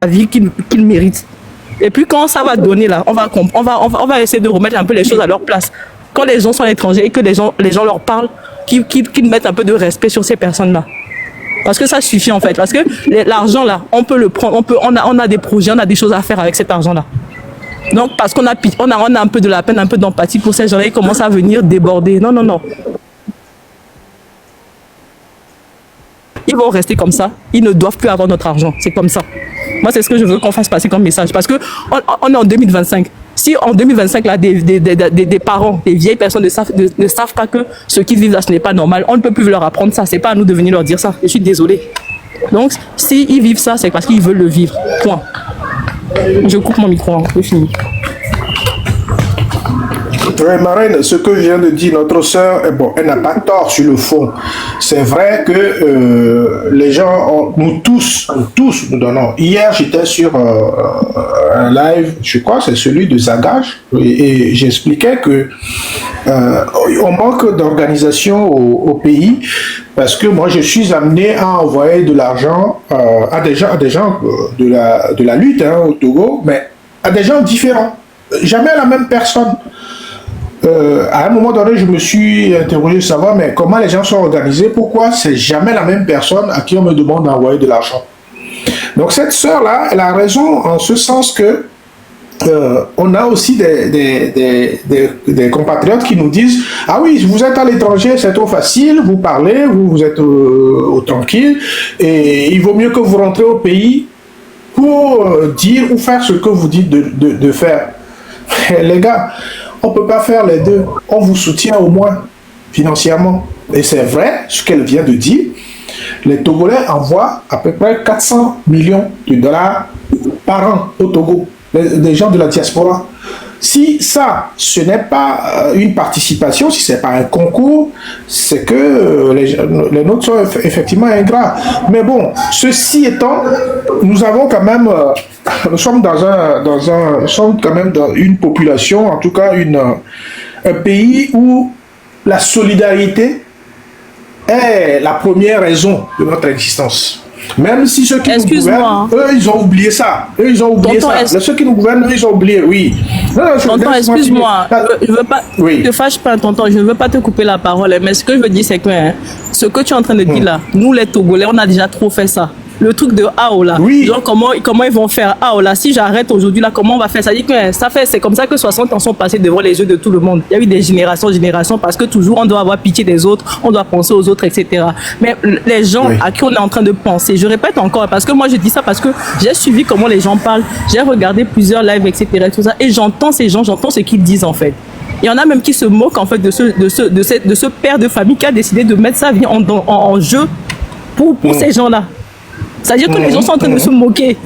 vie qu'ils méritent. Et puis quand ça va donner là, on va essayer de remettre un peu les choses à leur place. Quand les gens sont étrangers et que les gens leur parlent, qu'ils mettent un peu de respect sur ces personnes-là. Parce que ça suffit en fait. Parce que l'argent là, on peut le prendre, on a des projets, on a des choses à faire avec cet argent-là. Donc parce qu'on a un peu de la peine, un peu d'empathie pour ces gens-là, ils commencent à venir déborder. Non, non, non. Ils vont rester comme ça. Ils ne doivent plus avoir notre argent. C'est comme ça. Moi, c'est ce que je veux qu'on fasse passer comme message. Parce qu'on est en 2025. Si en 2025, là, des parents, des vieilles personnes ne savent pas que ce qu'ils vivent là, ce n'est pas normal, on ne peut plus leur apprendre ça. Ce n'est pas à nous de venir leur dire ça. Je suis désolée. Donc, s'ils vivent ça, c'est parce qu'ils veulent le vivre. Point. Je coupe mon micro. C'est fini. Oui, Marraine, ce que vient de dire notre sœur, bon, elle n'a pas tort sur le fond. C'est vrai que les gens, nous tous, nous donnons. Hier, j'étais sur un live, je crois, c'est celui de Zagage, et j'expliquais que on manque d'organisation au pays, parce que moi, je suis amené à envoyer de l'argent à des gens de la lutte au Togo, mais à des gens différents. Jamais à la même personne. À un moment donné, je me suis interrogé de savoir, mais comment les gens sont organisés, pourquoi c'est jamais la même personne à qui on me demande d'envoyer de l'argent. Donc cette sœur-là, elle a raison en ce sens que on a aussi des compatriotes qui nous disent « Ah oui, vous êtes à l'étranger, c'est trop facile, vous parlez, vous êtes au tranquille, et il vaut mieux que vous rentrez au pays pour dire ou faire ce que vous dites de faire. » Les gars, on ne peut pas faire les deux. On vous soutient au moins financièrement. Et c'est vrai, ce qu'elle vient de dire. Les Togolais envoient à peu près 400 millions de dollars par an au Togo. Les gens de la diaspora. Si ça, ce n'est pas une participation, si ce n'est pas un concours, c'est que les nôtres sont effectivement ingrats. Mais bon, ceci étant, nous avons quand même, nous sommes nous sommes quand même dans une population, en tout cas un pays où la solidarité est la première raison de notre existence. Même si ceux qui nous gouvernent, eux, ils ont oublié ça. Eux, ils ont oublié ça. Ceux qui nous gouvernent, eux, ils ont oublié, oui. Tonton, excuse-moi. Je veux pas... Ne te fâche pas, tonton. Je ne veux pas te couper la parole. Mais ce que je veux dire, c'est que ce que tu es en train de dire là, nous, les Togolais, on a déjà trop fait ça. Le truc de AO là, genre comment ils vont faire AO là, si j'arrête aujourd'hui là, comment on va faire ça? Dit que c'est comme ça que 60 ans sont passés devant les yeux de tout le monde. Il y a eu des générations parce que toujours on doit avoir pitié des autres, on doit penser aux autres, etc. Mais les gens à qui on est en train de penser, je répète encore, parce que moi je dis ça parce que j'ai suivi comment les gens parlent, j'ai regardé plusieurs lives, etc. Tout ça, et j'entends ces gens, j'entends ce qu'ils disent en fait. Il y en a même qui se moquent en fait de ce père de famille qui a décidé de mettre sa vie en jeu pour ces gens-là. C'est-à-dire que les gens sont en train de se moquer.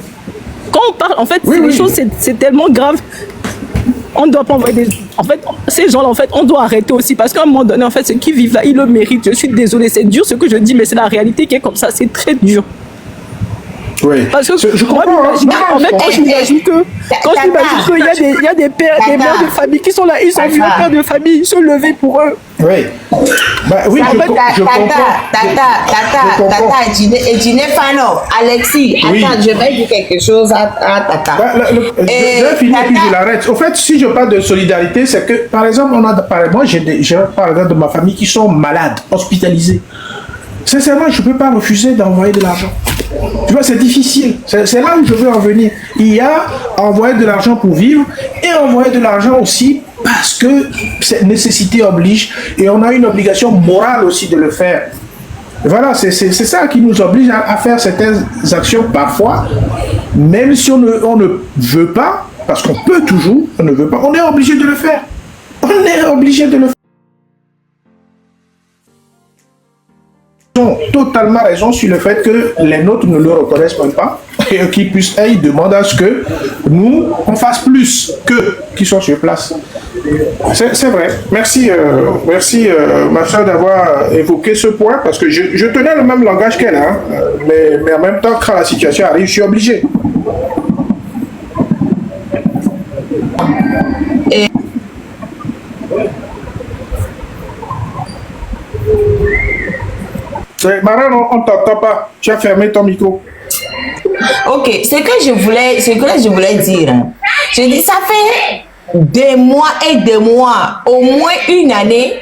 Quand on parle, en fait, les choses, c'est tellement grave. On ne doit pas envoyer des... En fait, ces gens-là, en fait, on doit arrêter aussi. Parce qu'à un moment donné, en fait, ceux qui vivent là, ils le méritent. Je suis désolée, c'est dur ce que je dis, mais c'est la réalité qui est comme ça. C'est très dur. Oui. Parce que je comprends. Quand j'imagine qu'il y a des pères, des mères de famille qui sont là, ils sont vieux pères de famille, ils sont levés pour eux. Oui. Bah, oui, je comprends. Tata, Edine Fano, Alexis, attends, je vais dire quelque chose à Tata. Je vais finir puis je l'arrête. Au fait, si je parle de solidarité, c'est que, par exemple, moi, j'ai par exemple de ma famille qui sont malades, hospitalisés. Sincèrement, je ne peux pas refuser d'envoyer de l'argent. Tu vois, c'est difficile. C'est là où je veux en venir. Il y a envoyer de l'argent pour vivre et envoyer de l'argent aussi parce que cette nécessité oblige et on a une obligation morale aussi de le faire. Voilà, c'est ça qui nous oblige à faire certaines actions parfois, même si on ne veut pas, parce qu'on peut toujours, on ne veut pas, on est obligé de le faire. On est obligé de le faire. Ont totalement raison sur le fait que les nôtres ne le reconnaissent même pas et qu'ils puissent, ils demandent à ce que nous, on fasse plus qu'eux qui sont sur place. C'est vrai. Merci, ma soeur, d'avoir évoqué ce point parce que je tenais le même langage qu'elle, hein, mais en même temps, quand la situation arrive, je suis obligé. Et Maran, on ne t'entend pas. Tu as fermé ton micro. Ok, ce que je voulais dire, hein. Je dis, ça fait des mois et des mois, au moins une année,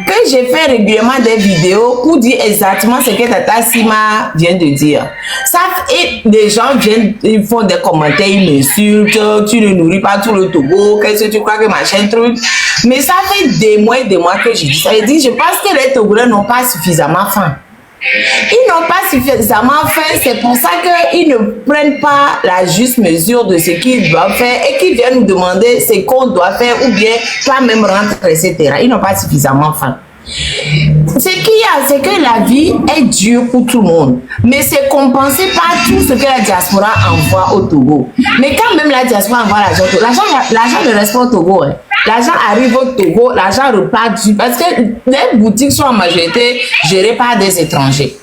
que je fais régulièrement des vidéos pour dire exactement ce que Tata Sima vient de dire. Ça, et des gens viennent, ils font des commentaires, ils m'insultent, tu ne nourris pas tout le Togo, qu'est-ce que tu crois que machin truc. Mais ça fait des mois et des mois que je dis ça. Je dis, je pense que les Togolais n'ont pas suffisamment faim. Ils n'ont pas suffisamment faim, c'est pour ça qu'ils ne prennent pas la juste mesure de ce qu'ils doivent faire et qu'ils viennent nous demander ce qu'on doit faire ou bien toi-même rentre, etc. Ils n'ont pas suffisamment faim. Ce qu'il y a, c'est que la vie est dure pour tout le monde, mais c'est compensé par tout ce que la diaspora envoie au Togo. Mais quand même la diaspora envoie l'argent ne reste pas au Togo. Hein. L'argent arrive au Togo, l'argent repart du... Parce que les boutiques sont en majorité gérées par des étrangers.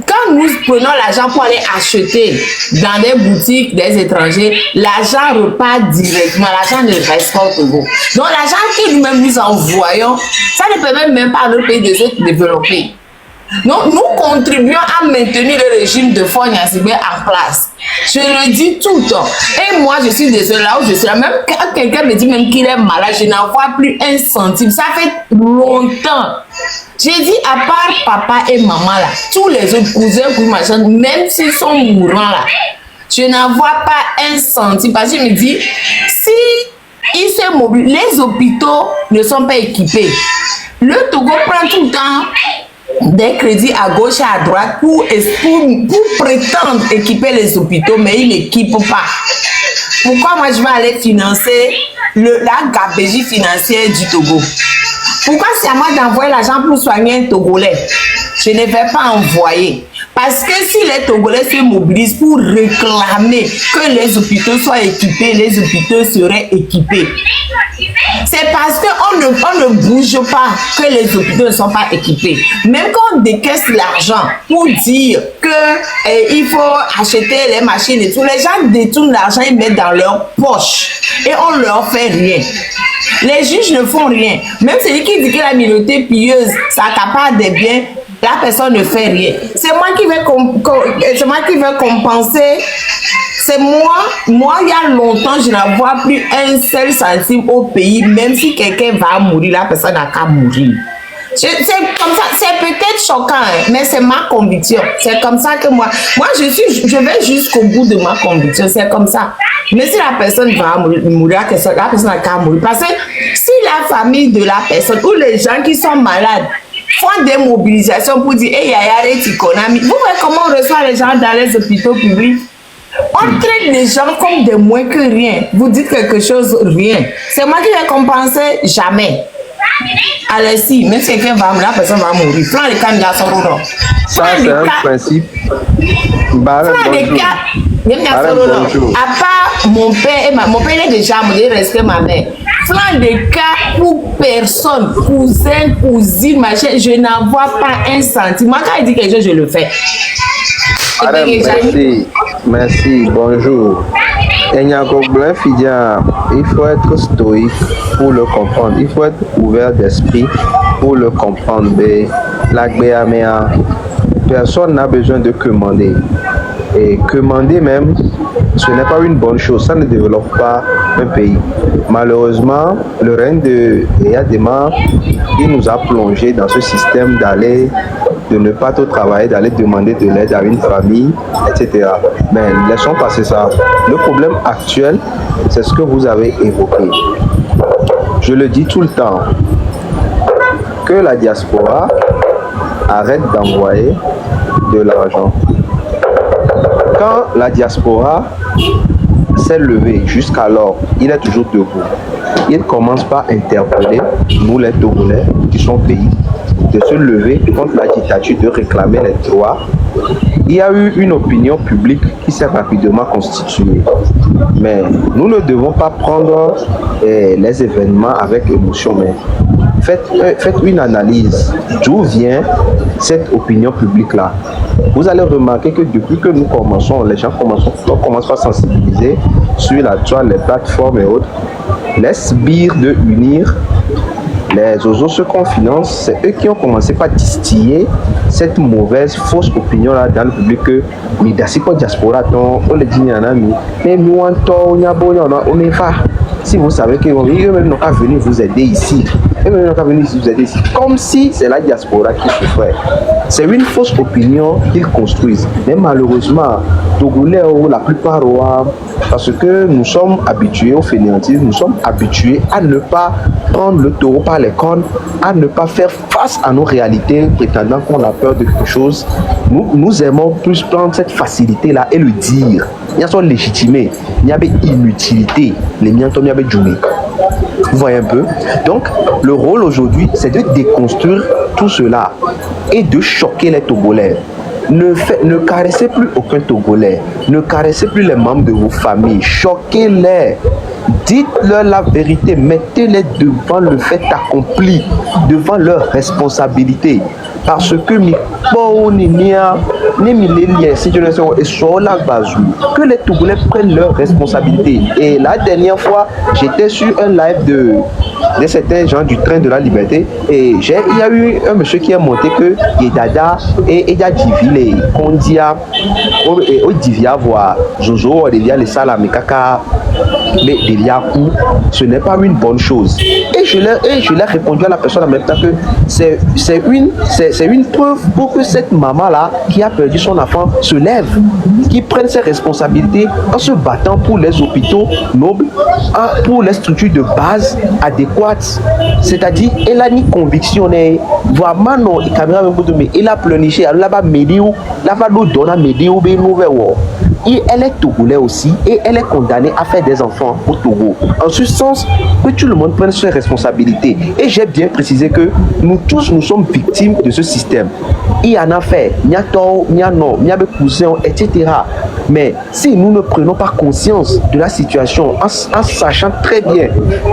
Quand nous prenons l'argent pour aller acheter dans des boutiques des étrangers, l'argent repart directement, l'argent ne reste pas au Togo. Donc l'argent que nous-mêmes nous envoyons, ça ne permet même pas à notre pays de se développer. Donc nous contribuons à maintenir le régime de Faure Gnassingbé en place. Je le dis tout le temps. Et moi je suis désolée, là où je suis là, même quand quelqu'un me dit même qu'il est malade, je n'en vois plus un centime. Ça fait longtemps. J'ai dit à part papa et maman là, tous les autres cousins, machin, même s'ils sont mourants là, je n'en vois pas un centime. Parce que je me dis, si ils se mobilisent, les hôpitaux ne sont pas équipés. Le Togo prend tout le temps des crédits à gauche et à droite pour prétendre équiper les hôpitaux, mais ils n'équipent pas. Pourquoi moi je vais aller financer la gabégie financière du Togo? Pourquoi c'est à moi d'envoyer l'argent pour soigner un Togolais? Je ne vais pas envoyer. Parce que si les Togolais se mobilisent pour réclamer que les hôpitaux soient équipés, les hôpitaux seraient équipés. C'est parce qu'on ne bouge pas que les hôpitaux ne sont pas équipés. Même quand on décaisse l'argent pour dire qu'il faut acheter les machines et tout, les gens détournent l'argent, ils mettent dans leur poche et on leur fait rien. Les juges ne font rien. Même celui qui dit que la minorité pilleuse s'accapare des biens, la personne ne fait rien. C'est moi qui vais compenser. C'est moi, il y a longtemps, je n'en vois plus un seul centime au pays, même si quelqu'un va mourir, la personne n'a qu'à mourir. C'est comme ça, c'est peut-être choquant, hein, mais c'est ma conviction. C'est comme ça que moi je vais jusqu'au bout de ma conviction, c'est comme ça. Mais si la personne va mourir, la personne n'a qu'à mourir. Parce que si la famille de la personne ou les gens qui sont malades font des mobilisations pour dire hey, vous voyez comment on reçoit les gens dans les hôpitaux publics? On traite les gens comme des moins que rien. Vous dites quelque chose, rien. C'est moi qui vais compenser, jamais. Allez, si, même si quelqu'un va mourir, la personne va mourir. Plein de cas, garçons, non. Ça, c'est un principe. Plein de cas, à part mon père, mon père est déjà mort, il reste ma mère. Plein de cas pour personne, cousin, cousine, machin, je n'en vois pas un centime. Moi, quand il dit quelque chose, je le fais. Madame, merci, bonjour. Il faut être stoïque pour le comprendre. Il faut être ouvert d'esprit pour le comprendre. Personne n'a besoin de commander. Et commander même, ce n'est pas une bonne chose. Ça ne développe pas un pays. Malheureusement, le règne de Eyadema, il nous a plongé dans ce système de ne pas trop travailler, d'aller demander de l'aide à une famille, etc. Mais laissons passer ça. Le problème actuel, c'est ce que vous avez évoqué. Je le dis tout le temps, que la diaspora arrête d'envoyer de l'argent. Quand la diaspora s'est levée jusqu'alors, il est toujours debout. Il commence par interpeller nous les Togolais qui sont pays de se lever contre la dictature, de réclamer les droits. Il y a eu une opinion publique qui s'est rapidement constituée. Mais nous ne devons pas prendre les événements avec émotion, mais faites une analyse d'où vient cette opinion publique-là. Vous allez remarquer que depuis que nous commençons, les gens commencent à sensibiliser sur la toile, les plateformes et autres. Les sbires de unir les Zozo, ceux qu'on finance, c'est eux qui ont commencé par distiller cette mauvaise, fausse opinion-là dans le public que Midasi pour diaspora, on le dit, mais nous, on est pas. Si vous savez qu'ils eux-mêmes n'ont pas venu vous aider ici, eux-mêmes n'ont pas venu vous aider ici, comme si c'est la diaspora qui souffrait. C'est une fausse opinion qu'ils construisent. Mais malheureusement, Togolais, la plupart, parce que nous sommes habitués au fainéantisme, nous sommes habitués à ne pas prendre le taureau par les cornes, à ne pas faire face à nos réalités, prétendant qu'on a peur de quelque chose. Nous aimons plus prendre cette facilité-là et le dire. Il y a son légitimé, il y a une inutilité, les miens tombent, il y a une. Vous voyez un peu? Donc, le rôle aujourd'hui, c'est de déconstruire tout cela et de choquer les Togolais. Ne caressez plus aucun Togolais, ne caressez plus les membres de vos familles, choquez-les. Dites-leur la vérité, mettez-les devant le fait accompli, devant leurs responsabilités. Parce que que les Togolais prennent leurs responsabilités. Et la dernière fois, j'étais sur un live de certains gens du train de la liberté et il y a eu un monsieur qui a monté que Yedada et Divi qu'on dit à Divia voir Jojo, Divia les salami kaka, mais Divia coup, ce n'est pas une bonne chose. Et je l'ai répondu à la personne en même temps que c'est une preuve pour que cette maman-là qui a perdu son enfant se lève, qui prenne ses responsabilités en se battant pour les hôpitaux nobles, pour les structures de base adéquates. C'est-à-dire, elle a une conviction, vraiment non, elle a planifié, elle a et elle est togolais aussi et elle est condamnée à faire des enfants au Togo. En ce sens, que tout le monde prenne ses responsabilités. Et j'ai bien précisé que nous tous, nous sommes victimes de ce système. Il y en a fait, il y a tort, il y a non, il y a des cousins, etc. Mais si nous ne prenons pas conscience de la situation, en sachant très bien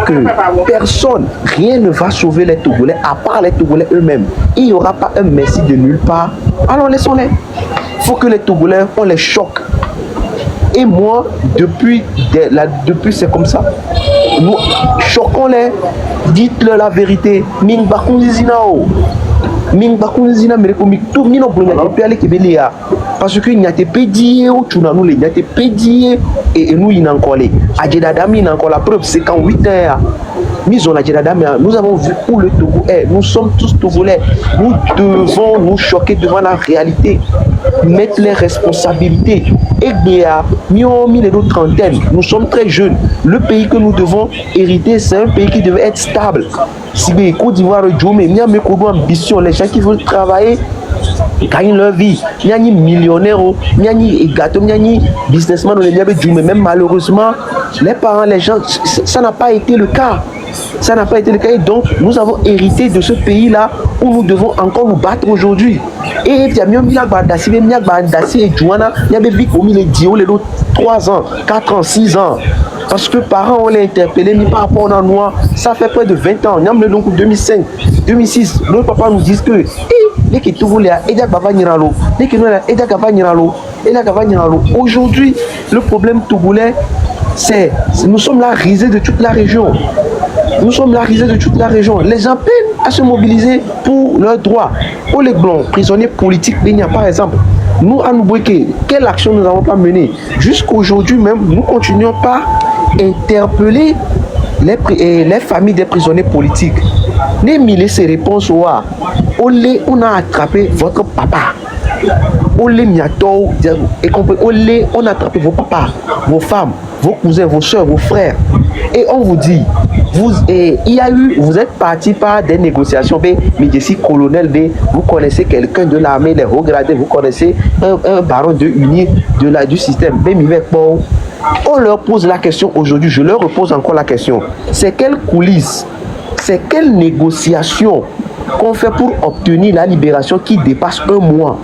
que personne, rien ne va sauver les Togolais, à part les Togolais eux-mêmes, il n'y aura pas un messie de nulle part, alors laissons-les. Il faut que les Togolais, on les choque. Et moi, depuis c'est comme ça. Nous choquons-les, dites-leur la vérité. Ming bakunzizinao. Ming bakunzina merekomi tout mino bonya depuis aller kebelia. Parce que n'y a te pédié ou tu n'as nous les n'y a te pédié et nous il n'a encore les. Adjedadami il n'a encore la preuve c'est qu'en 8 heures. Nous avons vu pour le Togo, nous sommes tous Togolais, nous devons nous choquer devant la réalité, mettre les responsabilités. Et bien, nous trentaine, nous sommes très jeunes. Le pays que nous devons hériter, c'est un pays qui devait être stable. Si bien Côte d'Ivoire, mais il y a mes ambition, les gens qui veulent travailler gagnent leur vie. Il y a des millionnaires, il y a des gâteaux, il y a des businessmen, mais même malheureusement, les parents, les gens, ça n'a pas été le cas. Ça n'a pas été le cas et donc nous avons hérité de ce pays-là où nous devons encore nous battre aujourd'hui. Et il y a mieux mis la bandassi et Joana, il y a des vies comme les dios, les 3 ans, 4 ans, 6 ans. Parce que parents on l'a interpellé, mais par rapport à nous, ça fait près de 20 ans. Nous avons donc 2005, 2006, nos papas nous disent que aujourd'hui, le problème togolais, c'est nous sommes la risée de toute la région. Nous sommes la risée de toute la région. Les gens peinent à se mobiliser pour leurs droits. Pour les blancs, prisonniers politiques, par exemple, nous, à nous bloquer, quelle action nous n'avons pas menée? Jusqu'aujourd'hui même, nous continuons par interpeller les familles des prisonniers politiques. N'aimez ces réponses, on a attrapé votre papa. On a attrapé vos papas, vos femmes, vos cousins, vos soeurs, vos frères. Et on vous dit, vous êtes parti par des négociations, mais ici, colonel, vous connaissez quelqu'un de l'armée, les hauts gradés, vous connaissez un baron de uni du système. On leur pose la question aujourd'hui, je leur repose encore la question. C'est quelle coulisse, c'est quelle négociation qu'on fait pour obtenir la libération qui dépasse 1 mois?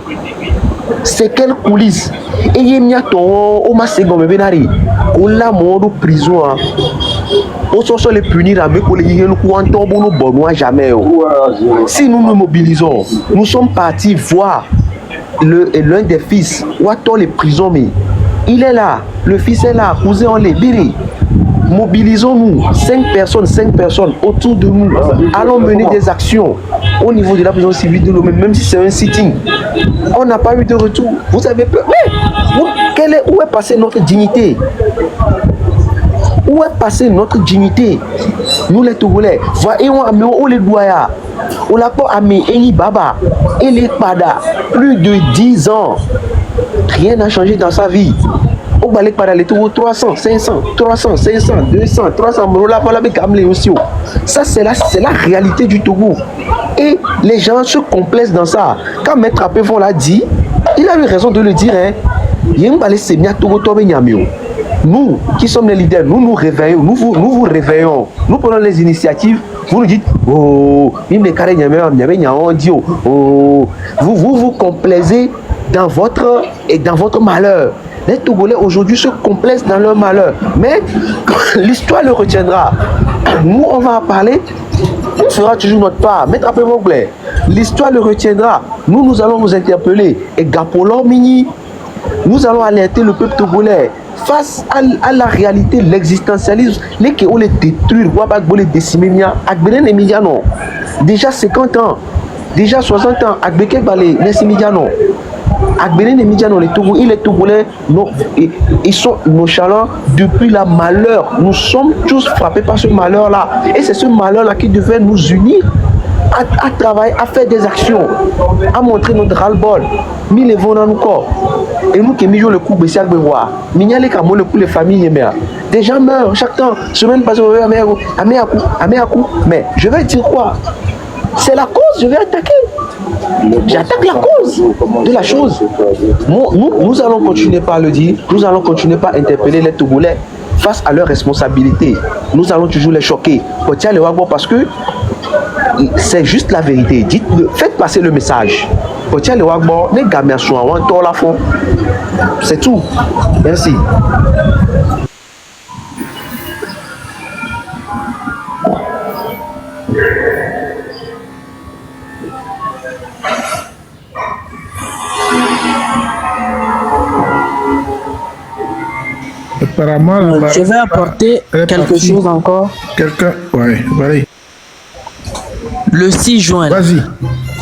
C'est quelle coulisse? Et il y a ton prison. On se les punir avec jamais. Si nous nous mobilisons, nous sommes partis voir l'un des fils, où attend les prisons, mais il est là, le fils est là, cousin on les biri. Mobilisons-nous, 5 personnes autour de nous. Allons mener des actions au niveau de la prison civile de Lomé, même si c'est un sitting. On n'a pas eu de retour. Vous avez peur. Mais où est passée notre dignité? Où est passée notre dignité? Nous les Togolais, voyons où les doyas, on l'a pas amené Eni Baba, et les Pada, plus de 10 ans. Rien n'a changé dans sa vie. On va aller par les Togo 300, 500, 300, 500, 200, 300, ça c'est la réalité du Togo. Et les gens se complaisent dans ça. Quand Maître Apévon l'a dit, il a eu raison de le dire. Nous qui sommes les leaders, nous nous réveillons, nous vous réveillons, nous prenons les initiatives, vous nous dites, oh, vous vous complaisez dans votre malheur. Les Togolais aujourd'hui se complaisent dans leur malheur, mais l'histoire le retiendra. Nous on va en parler, on fera toujours notre part. Maître Apévon, l'histoire le retiendra. Nous allons vous interpeller. Et Gapolo Mini, nous allons alerter le peuple togolais face à la réalité, l'existentialisme, les qui ont les détruire, les décimer, déjà 50 ans, déjà 60 ans, Agbeke Balé, les Médianos. Agbenen et Médianos, les Togolais, ils sont nonchalants depuis la malheur. Nous sommes tous frappés par ce malheur-là. Et c'est ce malheur-là qui devait nous unir à travailler, à faire des actions, à montrer notre ras-le-bol. Mille vont dans nos corps. Et nous qui misons le coup, Bessia Bevois, Mignale Camo, le coup, les familles, des gens meurent chaque temps. Semaine passée, mais je vais dire quoi? C'est la cause, je vais attaquer. J'attaque la cause de la chose. Nous allons continuer par le dire, nous allons continuer par interpeller les Togolais face à leurs responsabilités. Nous allons toujours les choquer. Parce que c'est juste la vérité. Dites-le, faites passer le message. C'est tout. Merci. Apparemment, je vais apporter quelque chose encore. Quelqu'un, ouais, allez. Le 6 juin,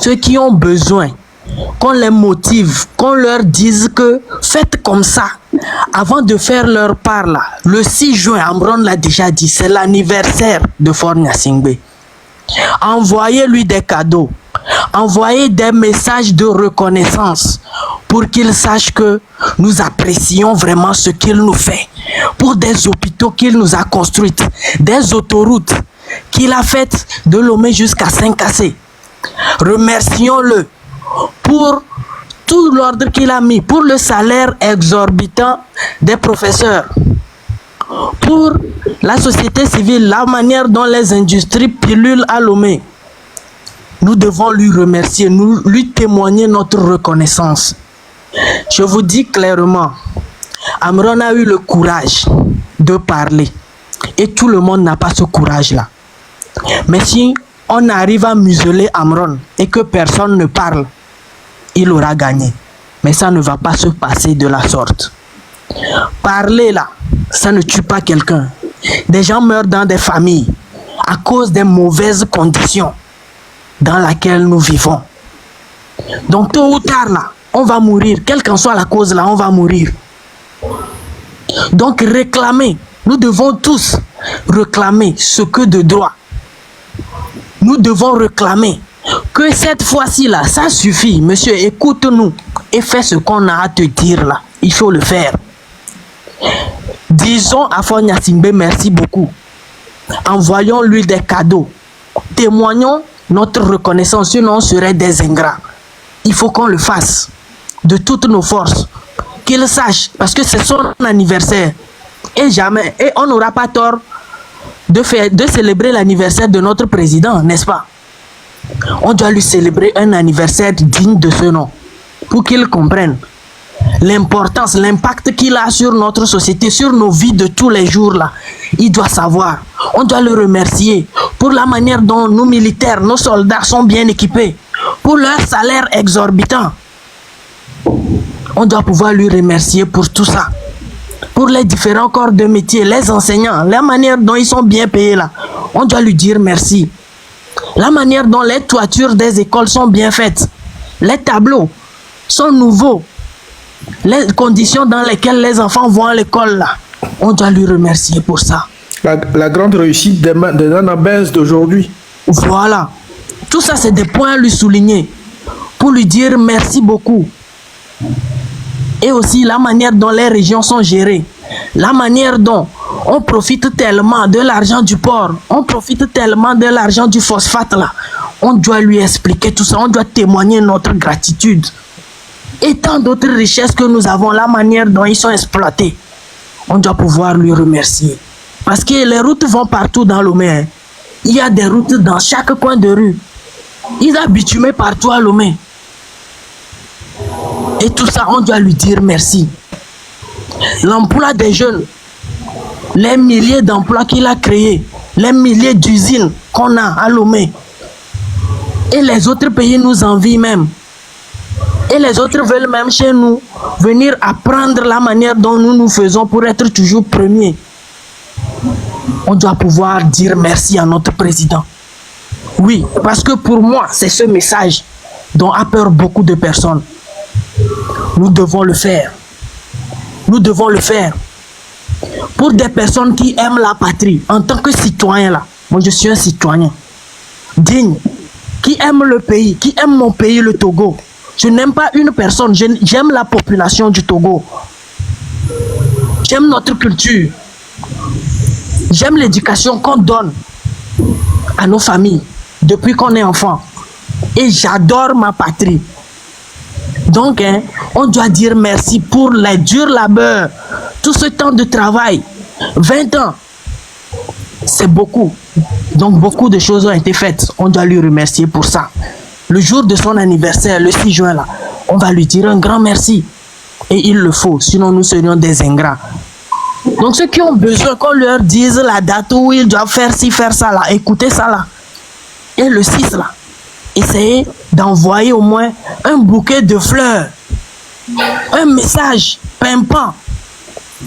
ceux qui ont besoin qu'on les motive, qu'on leur dise que faites comme ça, avant de faire leur part là, le 6 juin, Amron l'a déjà dit, c'est l'anniversaire de Faure Gnassingbé. Envoyez-lui des cadeaux, envoyez des messages de reconnaissance pour qu'il sache que nous apprécions vraiment ce qu'il nous fait, pour des hôpitaux qu'il nous a construits, des autoroutes qu'il a faites de Lomé jusqu'à Saint-Cassé. Remercions-le pour tout l'ordre qu'il a mis, pour le salaire exorbitant des professeurs, pour la société civile, la manière dont les industries pilulent à Lomé. Nous devons lui remercier, nous lui témoigner notre reconnaissance. Je vous dis clairement, Amron a eu le courage de parler et tout le monde n'a pas ce courage-là. Mais si on arrive à museler Amron et que personne ne parle, il aura gagné. Mais ça ne va pas se passer de la sorte. Parler là, ça ne tue pas quelqu'un. Des gens meurent dans des familles à cause des mauvaises conditions dans lesquelles nous vivons. Donc tôt ou tard là, on va mourir. Quelle qu'en soit la cause là, on va mourir. Donc réclamer, nous devons tous réclamer ce que de droit. Nous devons réclamer que cette fois-ci là, ça suffit. Monsieur, écoute-nous et fais ce qu'on a à te dire là. Il faut le faire. Disons à Faure Gnassingbé merci beaucoup. Envoyons-lui des cadeaux. Témoignons notre reconnaissance, sinon on serait des ingrats. Il faut qu'on le fasse de toutes nos forces. Qu'il sache, parce que c'est son anniversaire. Et jamais, et on n'aura pas tort de célébrer l'anniversaire de notre président, n'est-ce pas? On doit lui célébrer un anniversaire digne de ce nom, pour qu'il comprenne l'importance, l'impact qu'il a sur notre société, sur nos vies de tous les jours là. Il doit savoir. On doit le remercier pour la manière dont nos militaires, nos soldats sont bien équipés, pour leur salaire exorbitant. On doit pouvoir lui remercier pour tout ça. pour les différents corps de métier, les enseignants, la manière dont ils sont bien payés là, on doit lui dire merci. La manière dont les toitures des écoles sont bien faites, les tableaux sont nouveaux, les conditions dans lesquelles les enfants vont à l'école là, on doit lui remercier pour ça. La grande réussite des Nana Benz d'aujourd'hui. Voilà. Tout ça, c'est des points à lui souligner pour lui dire merci beaucoup. Et aussi la manière dont les régions sont gérées, la manière dont on profite tellement de l'argent du port, on profite tellement de l'argent du phosphate là. On doit lui expliquer tout ça, on doit témoigner notre gratitude. Et tant d'autres richesses que nous avons, la manière dont ils sont exploités, on doit pouvoir lui remercier. Parce que les routes vont partout dans Lomé. Hein. Il y a des routes dans chaque coin de rue. Ils ont bitumé partout à Lomé. Et tout ça, on doit lui dire merci. L'emploi des jeunes, les milliers d'emplois qu'il a créés, les milliers d'usines qu'on a à Lomé. Et les autres pays nous envient même. Et les autres veulent même chez nous venir apprendre la manière dont nous faisons pour être toujours premiers. On doit pouvoir dire merci à notre président. Oui, parce que pour moi, c'est ce message dont a peur beaucoup de personnes. Nous devons le faire. Nous devons le faire. Pour des personnes qui aiment la patrie, en tant que citoyen là, moi je suis un citoyen digne, qui aime le pays, qui aime mon pays, le Togo. Je n'aime pas une personne, j'aime la population du Togo. J'aime notre culture. J'aime l'éducation qu'on donne à nos familles depuis qu'on est enfant. Et j'adore ma patrie. Donc, hein, on doit dire merci pour les durs labeurs. Tout ce temps de travail. 20 ans. C'est beaucoup. Donc, beaucoup de choses ont été faites. On doit lui remercier pour ça. Le jour de son anniversaire, le 6 juin, là, on va lui dire un grand merci. Et il le faut. Sinon, nous serions des ingrats. Donc, ceux qui ont besoin qu'on leur dise la date où ils doivent faire ci, faire ça, là, écoutez ça, là. Et le 6, là, essayez d'envoyer au moins un bouquet de fleurs, un message pimpant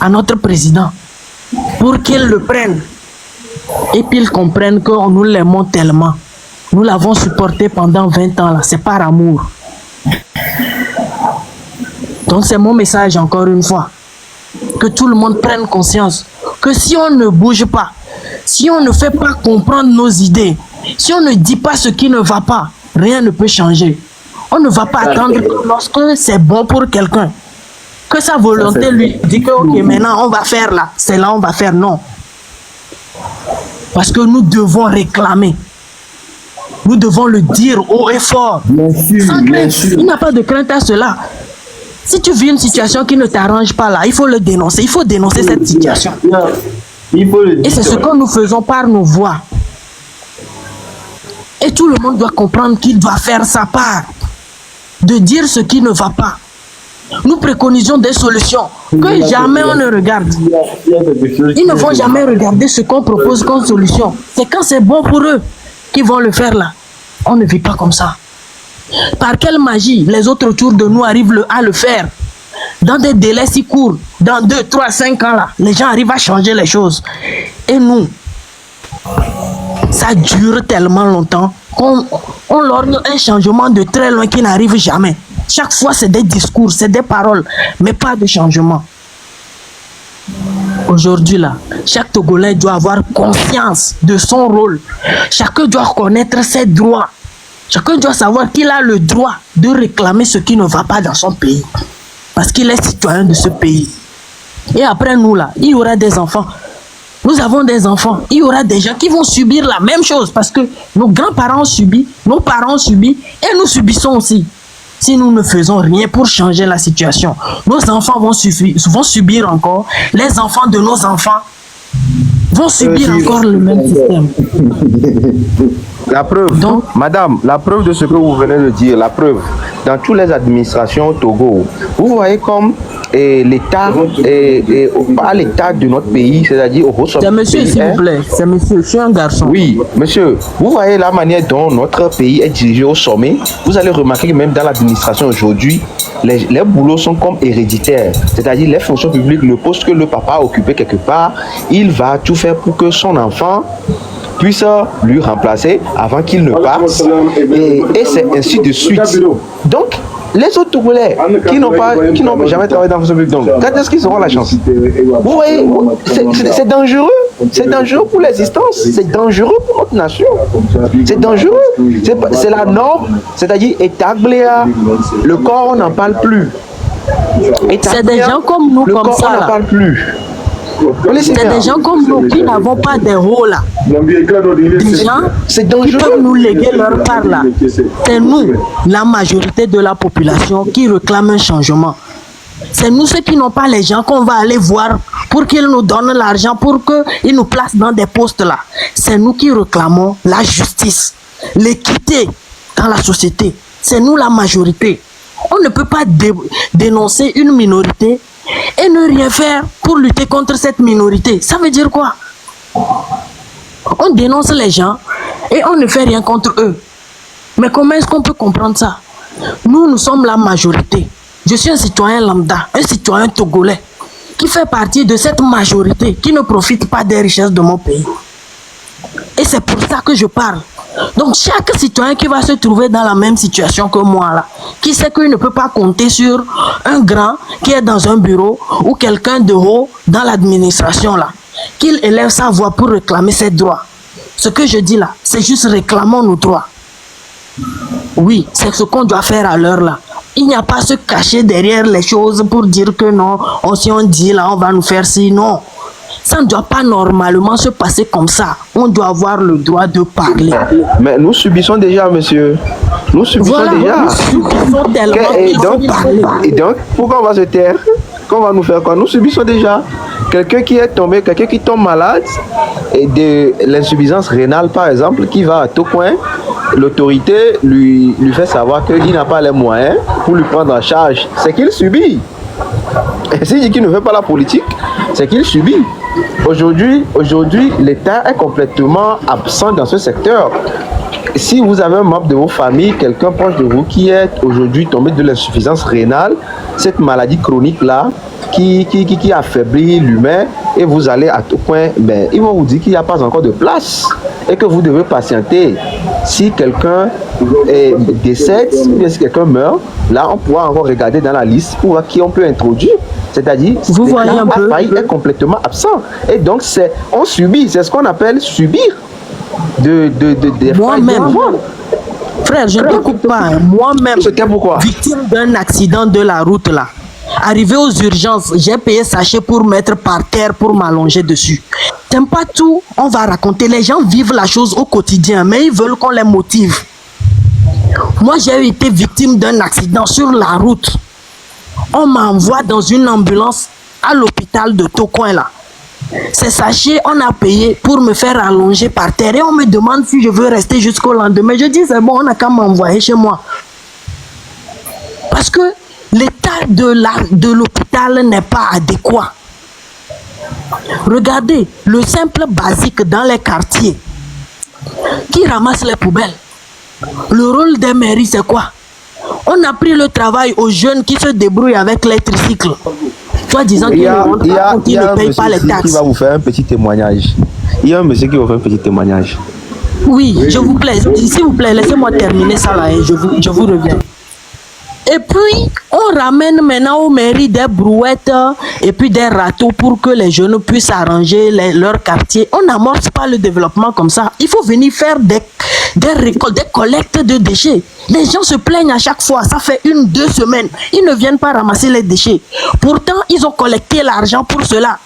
à notre président pour qu'il le prenne et puis il comprenne que nous l'aimons tellement. Nous l'avons supporté pendant 20 ans, là, c'est par amour. Donc, c'est mon message encore une fois. Que tout le monde prenne conscience que si on ne bouge pas, si on ne fait pas comprendre nos idées, si on ne dit pas ce qui ne va pas, rien ne peut changer. On ne va pas attendre que lorsque c'est bon pour quelqu'un, que sa volonté lui dit que ok, maintenant on va faire là, c'est là on va faire. Non. Parce que nous devons réclamer. Nous devons le dire haut et fort. Sans crainte. Il n'y a pas de crainte à cela. Si tu vis une situation qui ne t'arrange pas là, il faut le dénoncer. Il faut dénoncer cette situation. Et c'est ce que nous faisons par nos voix. Et tout le monde doit comprendre qu'il doit faire sa part. De dire ce qui ne va pas. Nous préconisons des solutions que jamais on ne regarde. Ils ne vont jamais regarder ce qu'on propose comme solution. C'est quand c'est bon pour eux qu'ils vont le faire là. On ne vit pas comme ça. Par quelle magie les autres autour de nous arrivent à le faire? Dans des délais si courts, dans 2, 3, 5 ans là, les gens arrivent à changer les choses. Et nous, ça dure tellement longtemps qu'on lorgne un changement de très loin qui n'arrive jamais. Chaque fois, c'est des discours, c'est des paroles, mais pas de changement. Aujourd'hui, là, chaque Togolais doit avoir conscience de son rôle. Chacun doit reconnaître ses droits. Chacun doit savoir qu'il a le droit de réclamer ce qui ne va pas dans son pays. Parce qu'il est citoyen de ce pays. Et après nous, là, il y aura des enfants. Nous avons des enfants. Il y aura des gens qui vont subir la même chose. Parce que nos grands-parents ont subi, nos parents ont subi, et nous subissons aussi. Si nous ne faisons rien pour changer la situation, nos enfants vont subir encore. Les enfants de nos enfants vont subir encore le même système. La preuve, Donc, madame, la preuve de ce que vous venez de dire, la preuve, dans toutes les administrations au Togo, vous voyez comme l'État, pas l'État de notre pays, c'est-à-dire au sommet. c'est monsieur, s'il vous plaît. C'est monsieur, je suis un garçon. Oui, monsieur, vous voyez la manière dont notre pays est dirigé au sommet. Vous allez remarquer que même dans l'administration aujourd'hui, les boulots sont comme héréditaires. C'est-à-dire les fonctions publiques, le poste que le papa a occupé quelque part, il va tout faire pour que son enfant puisse lui remplacer avant qu'il ne parte. Et c'est ainsi de suite. Donc, les autres Togolais qui n'ont jamais travaillé dans la fonction publique, donc, quand est-ce qu'ils auront la chance? Vous voyez, c'est dangereux. C'est dangereux pour l'existence. C'est dangereux pour notre nation. C'est dangereux. C'est la norme. C'est-à-dire, établir le corps, on n'en parle plus. C'est des gens comme nous, comme ça. On n'en parle plus. C'est des gens comme nous qui n'avons pas des rôles là. Des gens c'est qui dangereux. peuvent nous léguer leur part là. C'est nous, la majorité de la population, qui réclame un changement. C'est nous ceux qui n'ont pas les gens qu'on va aller voir pour qu'ils nous donnent l'argent, pour qu'ils nous placent dans des postes là. C'est nous qui réclamons la justice, l'équité dans la société. C'est nous la majorité. On ne peut pas dénoncer une minorité et ne rien faire pour lutter contre cette minorité. Ça veut dire quoi? On dénonce les gens et on ne fait rien contre eux. Mais comment est-ce qu'on peut comprendre ça? Nous sommes la majorité. Je suis un citoyen lambda, un citoyen togolais, qui fait partie de cette majorité qui ne profite pas des richesses de mon pays. Et c'est pour ça que je parle. Donc chaque citoyen qui va se trouver dans la même situation que moi là, qui sait qu'il ne peut pas compter sur un grand qui est dans un bureau ou quelqu'un de haut dans l'administration là, qu'il élève sa voix pour réclamer ses droits. Ce que je dis là, c'est juste réclamons nos droits. Oui, c'est ce qu'on doit faire à l'heure là. Il n'y a pas à se cacher derrière les choses pour dire que non, si on dit là, on va nous faire ci, non. Ça ne doit pas normalement se passer comme ça. On doit avoir le droit de parler. Mais nous subissons déjà, monsieur. Nous subissons déjà. Nous subissons tellement et donc, pourquoi on va se taire? Qu'on va nous faire quoi? Nous subissons déjà. Quelqu'un qui est tombé, quelqu'un qui tombe malade, et de l'insuffisance rénale par exemple, qui va à tout coin, l'autorité lui fait savoir qu'il n'a pas les moyens pour lui prendre en charge. C'est qu'il subit. Et s'il dit qu'il ne fait pas la politique, c'est qu'il subit. Aujourd'hui, l'État est complètement absent dans ce secteur. Si vous avez un membre de vos familles, quelqu'un proche de vous qui est aujourd'hui tombé de l'insuffisance rénale, cette maladie chronique-là, qui affaiblit l'humain, et vous allez à tout coin, ben, ils vont vous dire qu'il n'y a pas encore de place et que vous devez patienter. Si quelqu'un décède, si quelqu'un meurt, là on pourra encore regarder dans la liste pour voir qui on peut introduire. C'est-à-dire, vous voyez un peu, il est complètement absent. Et donc, on subit, c'est ce qu'on appelle subir. Moi-même, frère, je ne te coupe pas. Moi-même, victime d'un accident de la route là. Arrivé aux urgences, j'ai payé sachet pour mettre par terre pour m'allonger dessus. T'aimes pas tout, on va raconter. Les gens vivent la chose au quotidien, mais ils veulent qu'on les motive. Moi, j'ai été victime d'un accident sur la route. On m'envoie dans une ambulance à l'hôpital de Tocoin là. Ces sachets, on a payé pour me faire allonger par terre et on me demande si je veux rester jusqu'au lendemain. Je dis c'est bon, on n'a qu'à m'envoyer chez moi. Parce que l'état de l'hôpital n'est pas adéquat. Regardez, le simple basique dans les quartiers qui ramasse les poubelles. Le rôle des mairies, c'est quoi? On a pris le travail aux jeunes qui se débrouillent avec les tricycles. Toi disant qu'ils ne payent pas les taxes. Qui va vous faire un petit témoignage. Il y a un monsieur qui va vous faire un petit témoignage. Oui, je vous plaît. S'il vous plaît, laissez-moi terminer ça là et je vous reviens. Et puis, on ramène maintenant aux mairies des brouettes et puis des râteaux pour que les jeunes puissent arranger leur quartier. On n'amorce pas le développement comme ça. Il faut venir faire des récoltes, des collectes de déchets. Les gens se plaignent à chaque fois. Ça fait 1-2 semaines. Ils ne viennent pas ramasser les déchets. Pourtant, ils ont collecté l'argent pour cela.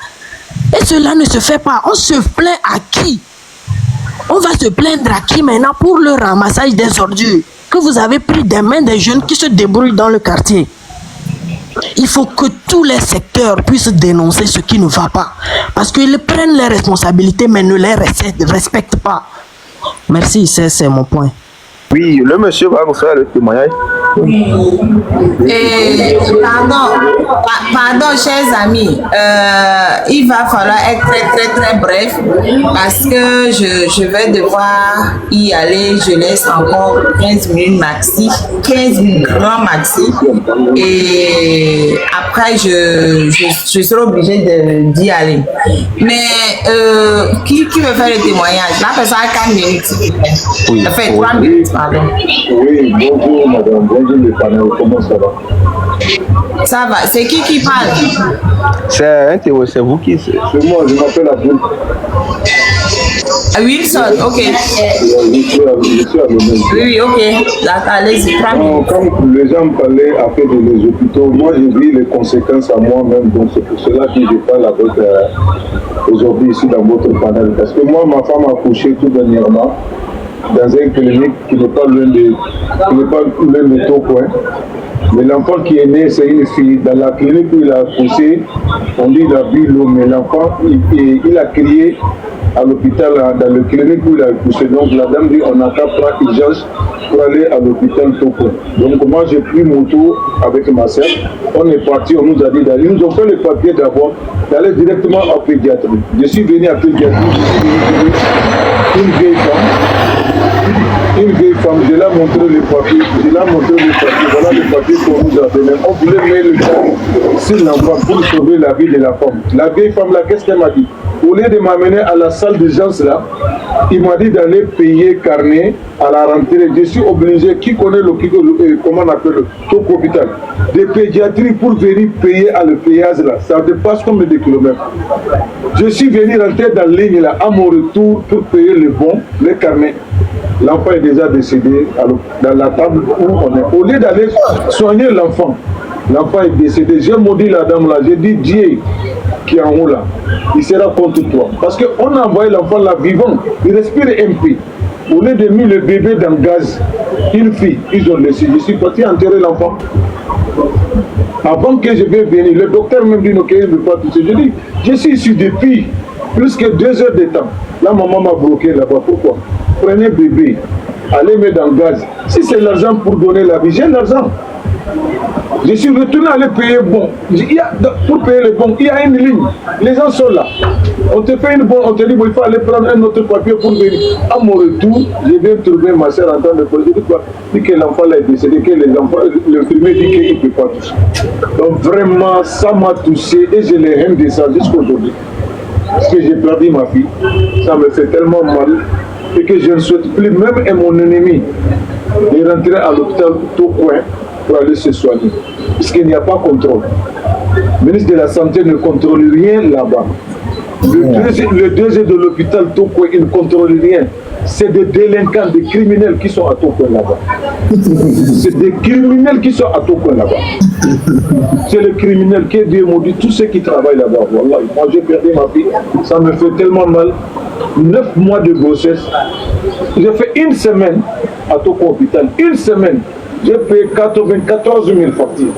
Et cela ne se fait pas. On se plaint à qui? On va se plaindre à qui maintenant pour le ramassage des ordures que vous avez pris des mains des jeunes qui se débrouillent dans le quartier? Il faut que tous les secteurs puissent dénoncer ce qui ne va pas. Parce qu'ils prennent les responsabilités mais ne les respectent pas. Merci, c'est mon point. Oui, le monsieur va vous faire le témoignage. Et pardon, chers amis, il va falloir être très bref parce que je vais devoir y aller. Je laisse encore 15 minutes maxi, 15 minutes grand maxi. Et après, je serai obligée d'y aller. Mais qui veut faire le témoignage? La personne a 4 minutes. Oui. Ça fait 3 minutes, pardon. Oui, bonjour madame, bonjour le panel, comment ça va? Ça va, c'est qui parle? C'est vous qui... C'est moi, je m'appelle Abdul. Wilson, ok. Je suis à l'honneur. Oui, ok. Allez-y, Comme les gens parlaient après les hôpitaux, moi j'ai vu les conséquences à moi-même, donc c'est pour cela que je parle avec aujourd'hui ici dans votre panel. Parce que moi, ma femme a accouché tout dernièrement dans une clinique qui n'est pas loin de Tokoin. Mais l'enfant qui est né, c'est une fille. Dans la clinique où il a accouché, on dit qu'il a bu l'eau, mais l'enfant, il a crié à l'hôpital, dans le clinique où il a accouché. Donc la dame dit on n'a qu'à prendre urgence pour aller à l'hôpital Tokoin. Donc moi j'ai pris mon tour avec ma soeur. On est parti, on nous a dit d'aller. Ils nous ont fait le papier d'abord, d'aller directement en pédiatrie. Je suis venu à pédiatrie, une vieille femme, je l'ai montré le papier, voilà le papier qu'on nous a donné. On voulait mettre le temps sur l'enfant pour sauver la vie de la femme. La vieille femme là, qu'est-ce qu'elle m'a dit? Au lieu de m'amener à la salle d'urgence là, il m'a dit d'aller payer carnet à la rentrée. Je suis obligé, qui connaît comment on appelle le Toko hôpital, de pédiatrie pour venir payer à le péage là, ça dépasse combien de kilomètres? Je suis venu rentrer dans la ligne là, à mon retour pour payer le bon, le carnet. L'enfant est déjà décédé dans la table où on est. Au lieu d'aller soigner l'enfant, l'enfant est décédé. J'ai maudit la dame là, j'ai dit Dieu qui est en haut là, il sera contre toi. Parce qu'on a envoyé l'enfant là vivant, il respire un peu. Au lieu de mettre le bébé dans le gaz, une fille, ils ont laissé. Je suis parti enterrer l'enfant. Avant que je vienne venir, le docteur même dit ok, il ne veut pas toucher. Je dis, je suis ici depuis plus que 2 heures de temps. La maman m'a bloqué là-bas. Pourquoi? Prenez bébé, allez mettre dans le gaz. Si c'est l'argent pour donner la vie, j'ai l'argent. Je suis retourné aller payer bon. Pour payer le bon, il y a une ligne. Les gens sont là. On te fait une bonne, on te dit bon, il faut aller prendre un autre papier pour venir. À mon retour, je viens trouver ma soeur en train de poser. Je dis quoi? Il dit que l'enfant est décédé, que l'infirmier dit qu'il ne peut pas toucher. Donc vraiment, ça m'a touché et je l'ai haine de ça jusqu'à aujourd'hui. Parce que j'ai perdu ma fille. Ça me fait tellement mal. Et que je ne souhaite plus, même à mon ennemi, de rentrer à l'hôpital Tokoin pour aller se soigner. Parce qu'il n'y a pas de contrôle. Le ministre de la Santé ne contrôle rien là-bas. Le DG de l'hôpital Tokoin, il ne contrôle rien. C'est des délinquants, des criminels qui sont à Tokoin là-bas. C'est des criminels qui sont à Tokoin là-bas. C'est les criminels qui Dieu maudit, tous ceux qui travaillent là-bas. Voilà. Moi j'ai perdu ma fille, ça me fait tellement mal. 9 mois de grossesse. J'ai fait une semaine à Tokoin hôpital. Une semaine. J'ai payé 94 000 factures.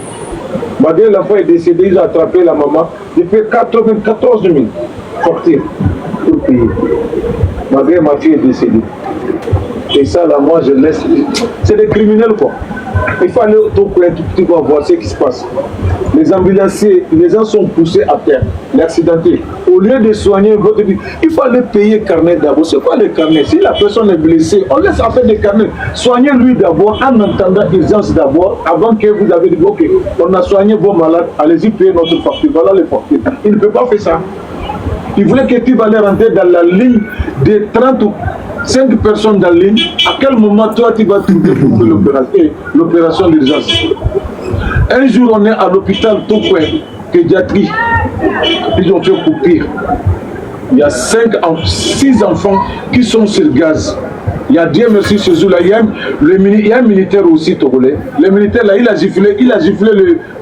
Malgré l'enfant est décédé, ils ont attrapé la maman. J'ai payé 94 000 factures pour payer. Malgré ma fille est décédée. Et ça, là, moi, je laisse. C'est des criminels, quoi. Il faut aller au Tokoin, tu vas voir ce qui se passe. Les ambulanciers, les gens sont poussés à terre, les accidentés. Au lieu de soigner votre vie, il faut aller payer carnet d'abord. C'est quoi le carnet? Si la personne est blessée, on laisse faire des carnets. Soignez-lui d'abord en entendant l'urgence d'abord, avant que vous avez dit, ok, on a soigné vos malades, allez-y payer notre facture. Voilà les factures. Il ne peut pas faire ça. Il voulait que tu vas aller rentrer dans la ligne de 30 ou 5 personnes dans la ligne. À quel moment toi tu vas trouver pour l'opération d'urgence? Un jour on est à l'hôpital Tokoin, pédiatrie. Ils ont fait coupure. Il y a 6 enfants qui sont sur le gaz. Il y a Dieu merci ce jour-là. Il y a un militaire aussi togolais. Le militaire là, il a giflé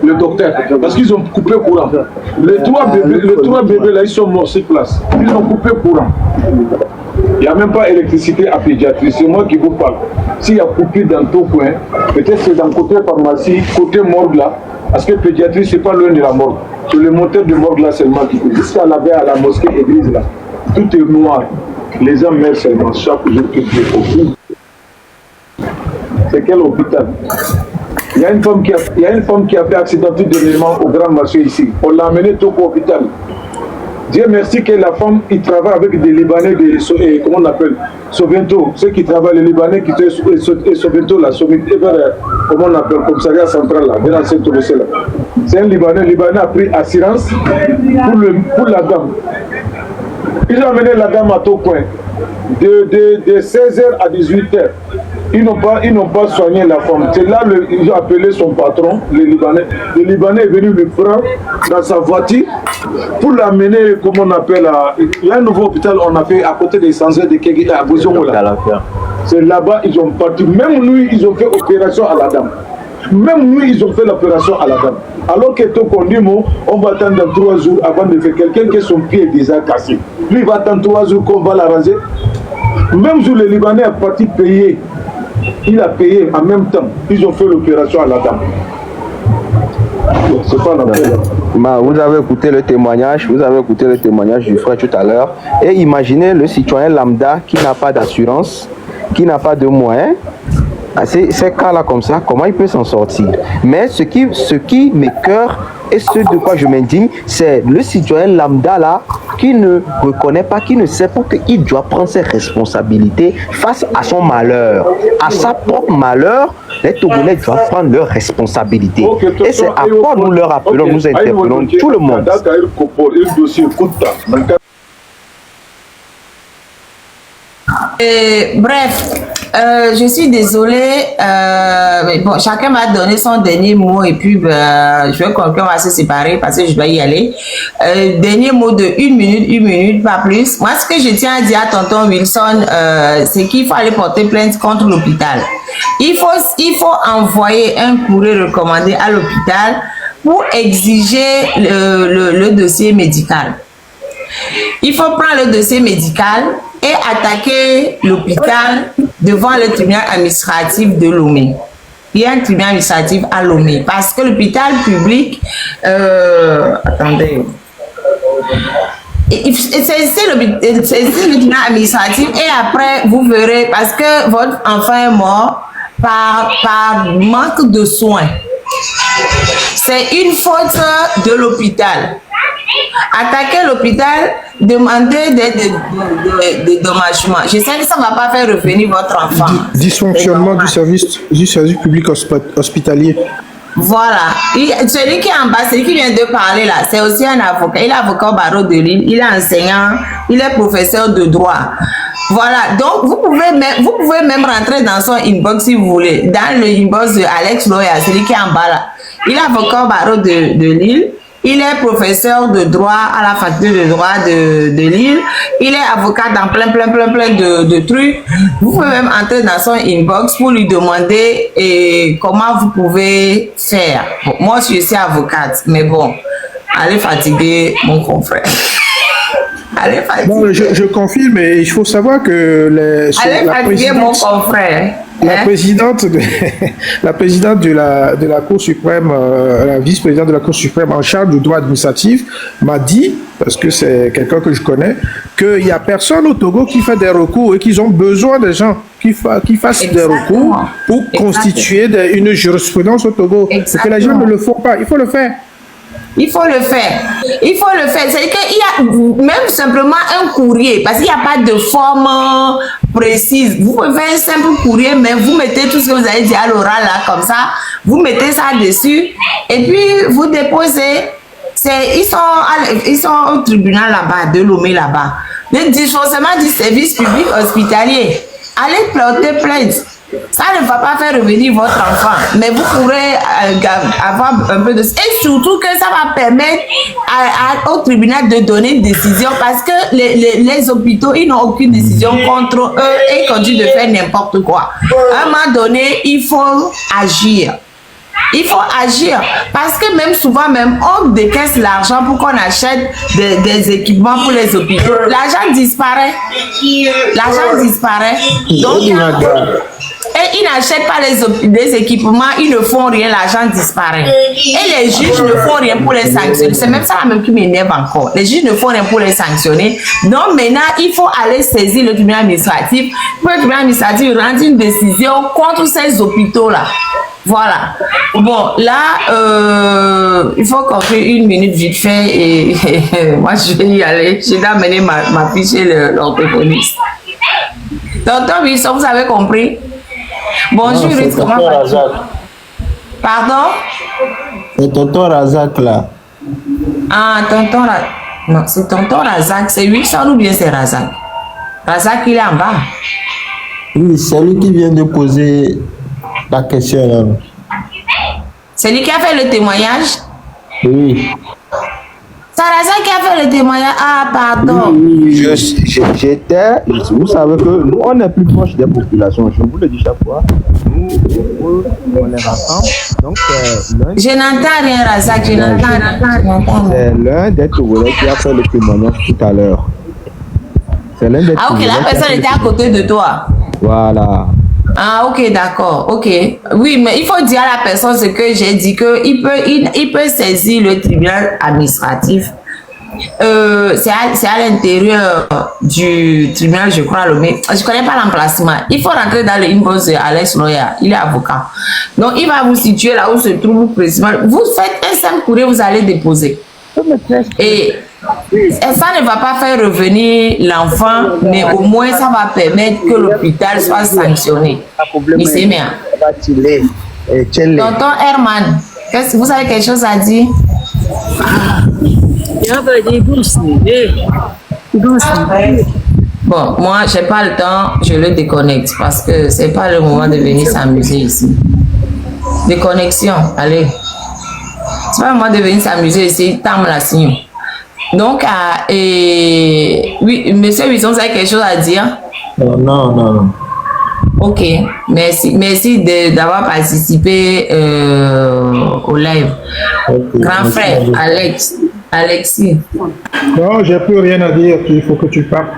le docteur parce qu'ils ont coupé courant. Les 3 bébés là, ils sont morts sur place. Ils ont coupé courant. Il n'y a même pas d'électricité à pédiatrie. C'est moi qui vous parle. S'il y a coupé dans ton coin, peut-être c'est dans le côté pharmacie, côté morgue là. Parce que pédiatrie, c'est pas loin de la morgue. C'est le moteur de morgue là seulement qui peut. Jusqu'à la mosquée église là. Tout est noir. Les gens meurent seulement chaque jour que Dieu fait. C'est quel hôpital? Il y a une femme qui a fait accident dernièrement au grand marché ici. On l'a amenée tout au hôpital. Dieu merci que la femme, il travaille avec des Libanais, comment on appelle, Sovento, ceux qui travaillent, les Libanais qui sont Sovento, là, comment on appelle, commissariat central, là, dans cette là. C'est un Libanais, a pris assurance pour la dame. Ils ont amené la dame à tout coin, de 16h à 18h. Ils n'ont pas soigné la femme. C'est là ils ont appelé son patron, le Libanais. Le Libanais est venu le prendre dans sa voiture pour l'amener, comme on appelle, il y a un nouveau hôpital, on a fait à côté des centres de Kégé à Bouzongola. C'est là-bas, ils ont parti. Même nous, ils ont fait opération à la dame. Même nous, ils ont fait l'opération à la dame. Alors que tout conduit, on va attendre 3 jours avant de faire quelqu'un qui son pied est déjà cassé. Lui, il va attendre 3 jours qu'on va l'arranger. Même jour, le Libanais a parti payer. Il a payé en même temps. Ils ont fait l'opération à la dame. C'est pas la peine. Vous avez écouté le témoignage, du frère tout à l'heure. Et imaginez le citoyen lambda qui n'a pas d'assurance, qui n'a pas de moyens. Ces cas-là comme ça, comment il peut s'en sortir? Mais ce qui m'écoeure et ce de quoi je m'indigne, c'est le citoyen lambda là qui ne reconnaît pas, qui ne sait pas qu'il doit prendre ses responsabilités face à son malheur. À sa propre malheur, les Togolais doivent prendre leurs responsabilités. Et c'est à quoi nous leur appelons, nous interpellons tout le monde. Bref, je suis désolée, mais bon, chacun m'a donné son dernier mot et puis je veux qu'on va se séparer parce que je dois y aller. Dernier mot de 1 minute, pas plus. Moi, ce que je tiens à dire à tonton Wilson, c'est qu'il faut aller porter plainte contre l'hôpital. Il faut envoyer un courrier recommandé à l'hôpital pour exiger le dossier médical. Il faut prendre le dossier médical et attaquer l'hôpital devant le tribunal administratif de Lomé. Il y a un tribunal administratif à Lomé parce que l'hôpital public... attendez. C'est le tribunal administratif et après vous verrez parce que votre enfant est mort par manque de soins. C'est une faute de l'hôpital. Attaquer l'hôpital, demander des dédommagements. Je sais que ça ne va pas faire revenir votre enfant. Dysfonctionnement du service public hospitalier. Voilà. Celui qui est en bas, celui qui vient de parler là, c'est aussi un avocat. Il est avocat au barreau de Lille, il est enseignant, il est professeur de droit. Voilà, donc vous pouvez même rentrer dans son inbox si vous voulez. Dans le inbox de Alex Loya, celui qui est en bas là. Il est avocat au barreau de Lille. Il est professeur de droit à la faculté de droit de Lille. Il est avocat dans plein de trucs. Vous pouvez même entrer dans son inbox pour lui demander comment vous pouvez faire. Bon, moi, je suis avocate, mais bon, allez fatiguer mon confrère. Allez fatiguer. Bon, je confirme, mais il faut savoir que allez fatiguer mon confrère. La présidente de la Cour suprême, la vice-présidente de la Cour suprême en charge du droit administratif m'a dit, parce que c'est quelqu'un que je connais, qu'il n'y a personne au Togo qui fait des recours et qu'ils ont besoin des gens qui fassent des recours pour constituer une jurisprudence au Togo. Parce que les gens ne le font pas, il faut le faire. Il faut le faire. Il faut le faire. C'est qu'il y a même simplement un courrier, parce qu'il n'y a pas de forme précise. Vous pouvez faire un simple courrier, mais vous mettez tout ce que vous avez dit à l'oral là, comme ça. Vous mettez ça dessus et puis vous déposez. Ils sont au tribunal là-bas, de Lomé là-bas. Le dysfonctionnement du service public hospitalier. Allez porter plainte. Ça ne va pas faire revenir votre enfant, mais vous pourrez avoir un peu de... Et surtout que ça va permettre au tribunal de donner une décision parce que les hôpitaux, ils n'ont aucune décision contre eux et continuent de faire n'importe quoi. À un moment donné, il faut agir. Il faut agir parce que même souvent, on décaisse l'argent pour qu'on achète des équipements pour les hôpitaux. L'argent disparaît. L'argent disparaît. Donc, et ils n'achètent pas les équipements, ils ne font rien, l'argent disparaît. Et les juges ne font rien pour les sanctionner. C'est même ça même qui m'énerve encore. Les juges ne font rien pour les sanctionner. Donc maintenant, il faut aller saisir le tribunal administratif. Pour le tribunal administratif rendre une décision contre ces hôpitaux-là. Voilà. Bon, là, il faut conclure 1 minute vite fait et moi je vais y aller. Je dois amener ma fille chez l'orthophoniste. Tonton Wilson, vous avez compris? Bonjour, Ruth, comment vas-tu? Pardon? C'est tonton Razak là. Ah, tonton Razak. Non, c'est tonton Razak. C'est Wilson ou bien c'est Razak? Razak, il est en bas. Oui, c'est lui qui vient de poser la question là. C'est lui qui a fait le témoignage? Oui. C'est Razak qui a fait le témoignage? Ah, pardon. J'étais, vous savez que nous, on est plus proche des populations. Je vous le dis chaque fois. Nous, on les rassemble. Donc, je n'entends rien, Razak. Je n'entends rien. C'est l'un des Togolais qui a fait le témoignage tout à l'heure. C'est l'un des Ah, ok, la personne était à côté de toi. Voilà. Ah, ok, d'accord, ok. Oui, mais il faut dire à la personne ce que j'ai dit, qu'il peut saisir le tribunal administratif. C'est à l'intérieur du tribunal, je crois, je ne connais pas l'emplacement. Il faut rentrer dans le inbox de Alex Loya, il est avocat. Donc, il va vous situer là où se trouve précisément. Vous faites un simple courrier, vous allez déposer. Et ça ne va pas faire revenir l'enfant, mais au moins ça va permettre que l'hôpital soit sanctionné. Ici, Tonton Herman, vous avez quelque chose à dire? Bon, moi, je n'ai pas le temps, je le déconnecte parce que ce n'est pas le moment de venir s'amuser ici. Déconnexion, allez. Ce n'est pas le moment de venir s'amuser ici, tant la signe. Donc, oui, monsieur Wilson, vous avez quelque chose à dire? Non. Ok, merci d'avoir participé au live. Okay. Grand frère, Alexis. Non, j'ai plus rien à dire, il faut que tu parles.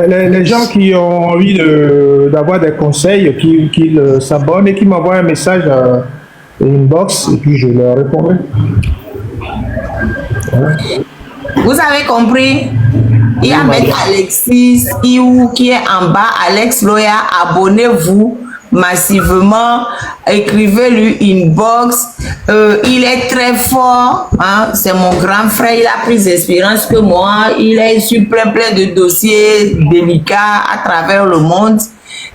Les gens qui ont envie d'avoir des conseils, qui s'abonnent et qui m'envoient un message à inbox et puis je leur répondrai. Voilà. Vous avez compris? Il y a mettre Alexis Iou qui est en bas, Alex Loya, abonnez-vous massivement, écrivez-lui inbox. Il est très fort, hein? C'est mon grand frère, il a plus d'expérience que moi, il est sur plein de dossiers délicats à travers le monde.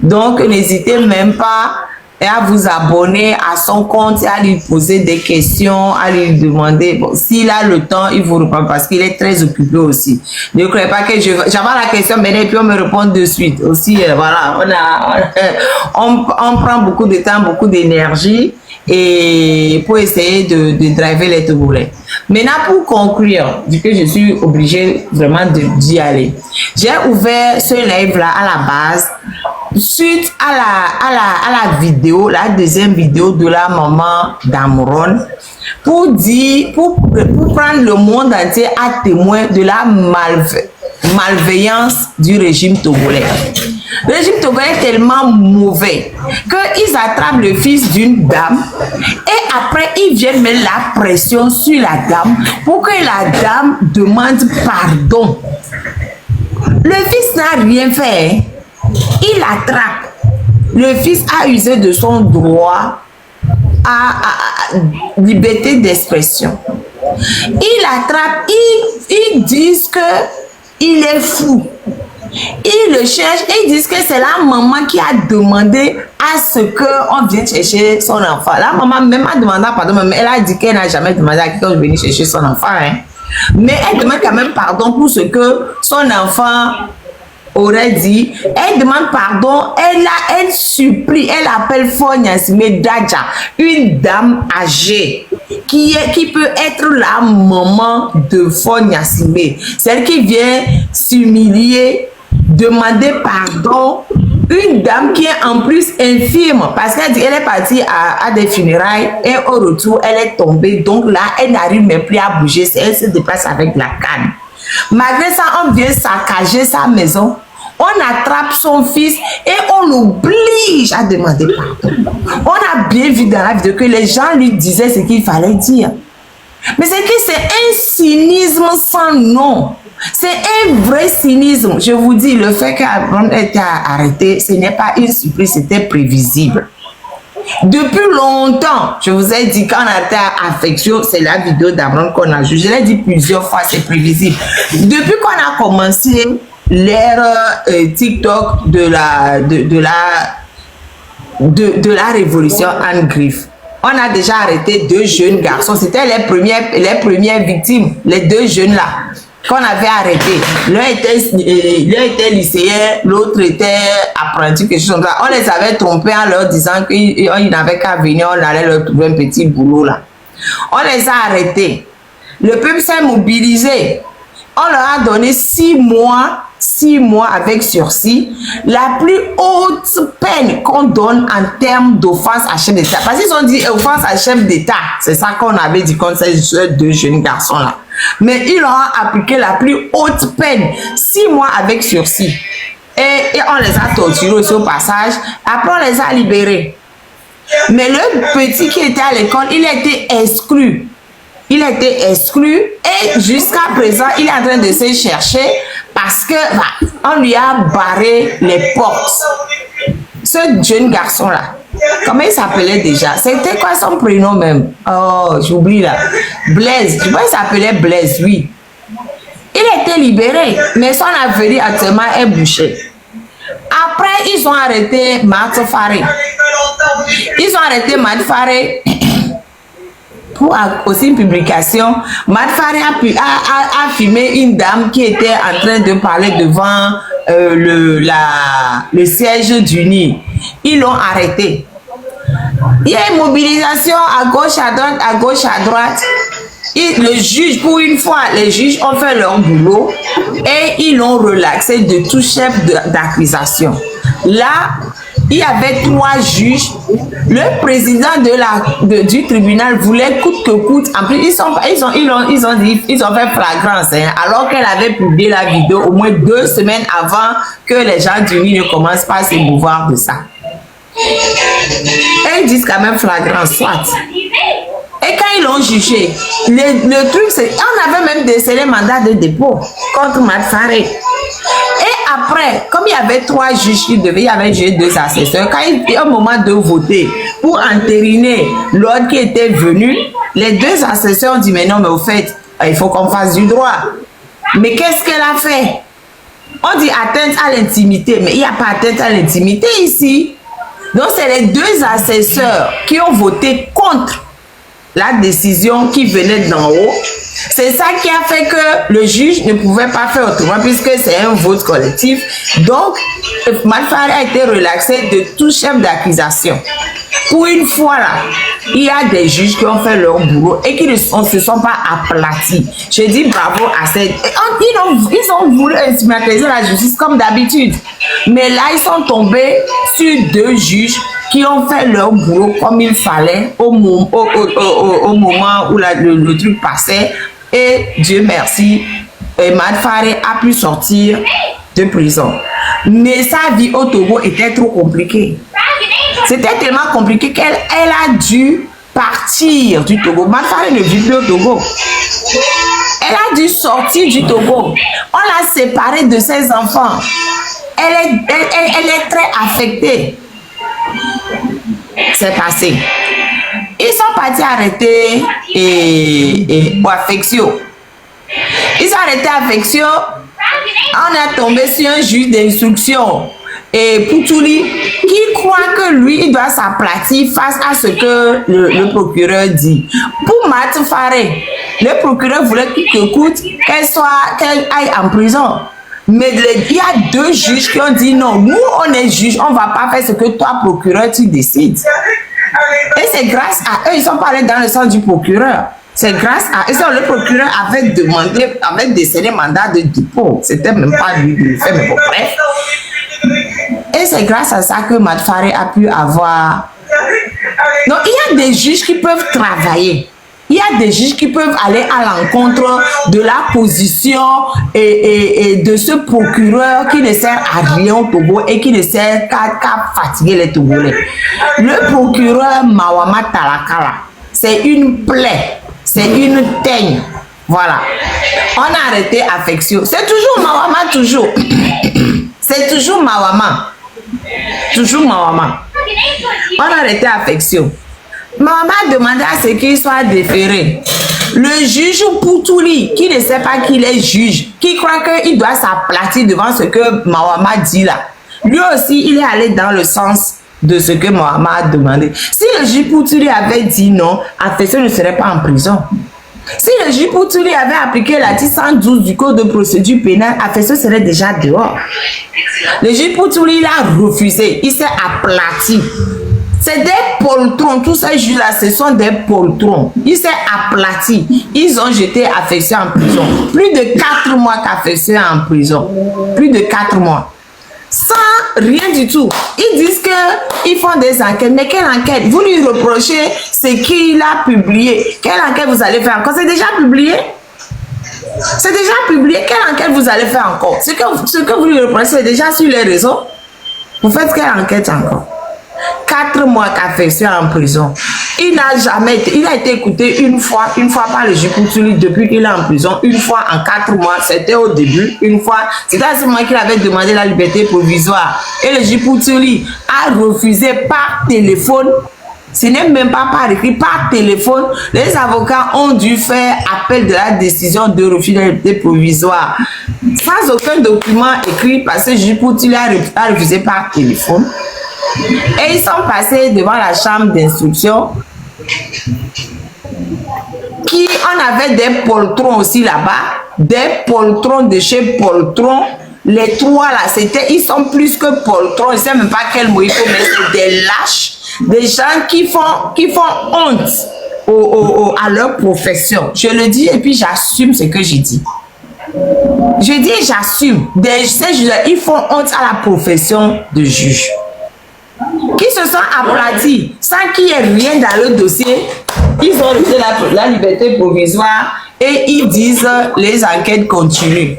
Donc n'hésitez même pas à vous abonner à son compte et à lui poser des questions, à lui demander, bon, s'il a le temps, il vous répond parce qu'il est très occupé aussi. Ne croyez pas que j'avais la question, mais et puis on me répond de suite. Aussi, voilà, on prend beaucoup de temps, beaucoup d'énergie et pour essayer de driver les Togolais. Maintenant, pour conclure, vu que je suis obligée vraiment d'y aller, j'ai ouvert ce live-là à la base suite à la vidéo, la deuxième vidéo de la maman d'Amron, pour prendre le monde entier à témoin de la malveillance du régime togolais. Le régime togolais est tellement mauvais qu'ils attrapent le fils d'une dame et après ils viennent mettre la pression sur la dame pour que la dame demande pardon. Le fils n'a rien fait. Il attrape. Le fils a usé de son droit à liberté d'expression. Il attrape, ils disent que il est fou. Ils le cherchent et ils disent que c'est la maman qui a demandé à ce qu'on vienne chercher son enfant. La maman même a demandé pardon, mais elle a dit qu'elle n'a jamais demandé à quelqu'un de venir chercher son enfant. Hein. Mais elle demande quand même pardon pour ce que son enfant aurait dit. Elle demande pardon, elle supplie, elle appelle Fonyasime Dadja, une dame âgée qui peut être la maman de Fonyasime, celle qui vient s'humilier, demander pardon, une dame qui est en plus infirme parce qu'elle dit qu'elle est partie à des funérailles et au retour elle est tombée, donc là elle n'arrive même plus à bouger, elle se déplace avec la canne. Malgré ça, on vient saccager sa maison, On attrape son fils et on l'oblige à demander pardon. On a bien vu dans la vidéo que les gens lui disaient ce qu'il fallait dire. Mais c'est que c'est un cynisme sans nom. C'est un vrai cynisme. Je vous dis, le fait qu'Abraham ait été arrêté, ce n'est pas une surprise, c'était prévisible. Depuis longtemps, je vous ai dit, quand on a été à Affection, c'est la vidéo d'Abraham qu'on a jugé. Je l'ai dit plusieurs fois, c'est prévisible. Depuis qu'on a commencé l'ère TikTok de la révolution Anne Griff, on a déjà arrêté 2 jeunes garçons. C'était les premières victimes, les 2 jeunes là qu'on avait arrêtés. L'un était lycéen, l'autre était apprenti, quelque chose comme ça. On les avait trompés en leur disant qu'ils n'avaient qu'à venir, on allait leur trouver un petit boulot là. On les a arrêtés. Le peuple s'est mobilisé. On leur a donné 6 mois avec sursis, la plus haute peine qu'on donne en termes d'offense à chef d'État. Parce qu'ils ont dit offense à chef d'État. C'est ça qu'on avait dit contre ces 2 jeunes garçons-là. Mais ils leur ont appliqué la plus haute peine, 6 mois avec sursis. Et on les a torturés aussi au passage. Après, on les a libérés. Mais le petit qui était à l'école, il a été exclu. Il a été exclu et jusqu'à présent, il est en train de se chercher parce que on lui a barré les portes. Ce jeune garçon-là, comment il s'appelait déjà? C'était quoi son prénom même? Oh, j'oublie là. Blaise. Je crois qu'il s'appelait Blaise, oui. Il a été libéré, mais son avenir actuellement est bouché. Après, ils ont arrêté Marthe Faré. Ils ont arrêté Marthe Faré pour aussi une publication. Marthe Faré a filmé une dame qui était en train de parler devant le siège du NIR. Ils l'ont arrêté. Il y a une mobilisation à gauche, à droite, à gauche, à droite. Le juge, pour une fois, les juges ont fait leur boulot et ils l'ont relaxé de tout chef d'accusation. Là, il y avait 3 juges. Le président du tribunal voulait coûte que coûte. En plus, ils ont fait flagrance, hein, alors qu'elle avait publié la vidéo au moins 2 semaines avant que les gens du NIR ne commencent pas à s'émouvoir de ça. Et ils disent quand même flagrance, soit. Et quand ils l'ont jugé, le truc c'est on avait même décelé mandat de dépôt contre Marthe Faré. Et après, comme il y avait 3 juges qui devaient, il y avait 2 assesseurs, quand il y a un moment de voter pour entériner l'ordre qui était venu, les 2 assesseurs ont dit mais non, mais au fait, il faut qu'on fasse du droit. Mais qu'est-ce qu'elle a fait? On dit atteinte à l'intimité, mais il n'y a pas atteinte à l'intimité ici. Donc c'est les 2 assesseurs qui ont voté contre la décision qui venait d'en haut. C'est ça qui a fait que le juge ne pouvait pas faire autrement puisque c'est un vote collectif. Donc, Marthe Faré a été relaxé de tout chef d'accusation. Pour une fois là, il y a des juges qui ont fait leur boulot et qui ne se sont pas aplatis. Je dis bravo à cette... Ils ont voulu instrumentaliser la justice comme d'habitude. Mais là, ils sont tombés sur 2 juges qui ont fait leur boulot comme il fallait au moment où le truc passait. Et Dieu merci, Marthe Faré a pu sortir de prison. Mais sa vie au Togo était trop compliquée. C'était tellement compliqué qu'elle a dû partir du Togo. Marthe Faré ne vit plus au Togo. Elle a dû sortir du Togo. On l'a séparée de ses enfants. Elle est très affectée. C'est passé. Ils sont partis arrêter Affection. Ils ont arrêté Affection. On a tombé sur un juge d'instruction et Poutouli qui croit que lui, il doit s'aplatir face à ce que le procureur dit. Pour Marthe Faré, le procureur voulait que coûte qu'elle aille en prison. Mais il y a 2 juges qui ont dit non, nous on est juges, on ne va pas faire ce que toi, procureur, tu décides. Et c'est grâce à eux, ils sont pas allés dans le sens du procureur. C'est grâce à eux, le procureur avait décelé mandat de dépôt. C'était même pas lui de le faire, mais bon, bref. Et c'est grâce à ça que Marthe Faré a pu avoir... Donc il y a des juges qui peuvent travailler. Il y a des juges qui peuvent aller à l'encontre de la position et de ce procureur qui ne sert à rien au Togo et qui ne sert qu'à fatiguer les Togolais. Le procureur Mawama Talakala, c'est une plaie, c'est une teigne. Voilà. On a arrêté Affection. C'est toujours Mawama, toujours. C'est toujours Mawama. Toujours Mawama. On a arrêté Affection. Mawama a demandé à ce qu'il soit déféré. Le juge Poutouli, qui ne sait pas qu'il est juge, qui croit qu'il doit s'aplatir devant ce que Mawama dit là, lui aussi, il est allé dans le sens de ce que Mawama a demandé. Si le juge Poutouli avait dit non, Affection ne serait pas en prison. Si le juge Poutouli avait appliqué l'article 112 du Code de procédure pénale, Affection serait déjà dehors. Le juge Poutouli a refusé, il s'est aplati. C'est des poltrons, tous ces juges-là, ce sont des poltrons. Il s'est aplati. Ils ont jeté Affection en prison. Plus de 4 mois qu'Affection est en prison. Plus de 4 mois. Sans rien du tout. Ils disent qu'ils font des enquêtes. Mais quelle enquête? Vous lui reprochez ce qu'il a publié. Quelle enquête vous allez faire encore? C'est déjà publié? C'est déjà publié. Quelle enquête vous allez faire encore? Ce que vous lui reprochez, c'est déjà sur les réseaux. Vous faites quelle enquête encore? 4 mois qu'Affection en prison. Il n'a jamais été, il a été écouté une fois par le juge Poutouli depuis qu'il est en prison, une fois en 4 mois, c'était au début, une fois, c'était à ce moment qu'il avait demandé la liberté provisoire. Et le juge Poutouli a refusé par téléphone, ce n'est même pas par écrit, par téléphone. Les avocats ont dû faire appel de la décision de refus de la liberté provisoire. Sans aucun document écrit, parce que le juge Poutouli a refusé par téléphone. Et ils sont passés devant la chambre d'instruction. On avait des poltrons aussi là-bas. Des poltrons de chez poltrons. Les trois là, ils sont plus que poltrons. Je ne sais même pas quel mot il faut mettre. C'est des lâches. Des gens qui font honte à leur profession. Je le dis et puis j'assume ce que j'ai dit. Je dis et j'assume. Ces juges-là, ils font honte à la profession de juge. Qui se sont aplatis sans qu'il y ait rien dans le dossier. Ils ont refusé la liberté provisoire et ils disent les enquêtes continuent.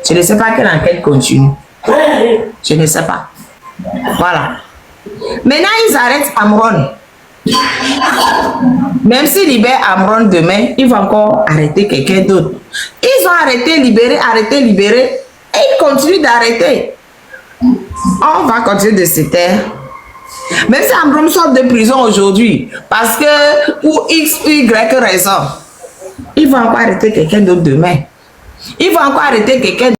Je ne sais pas quelle enquête continue. Je ne sais pas. Voilà. Maintenant, ils arrêtent Amron. Même s'ils libèrent Amron demain, ils vont encore arrêter quelqu'un d'autre. Ils ont arrêté, libéré, et ils continuent d'arrêter. On va continuer de se taire. Même si Amron sort de prison aujourd'hui, parce que pour X ou Y raison, ils vont encore arrêter quelqu'un d'autre demain. Ils vont encore arrêter quelqu'un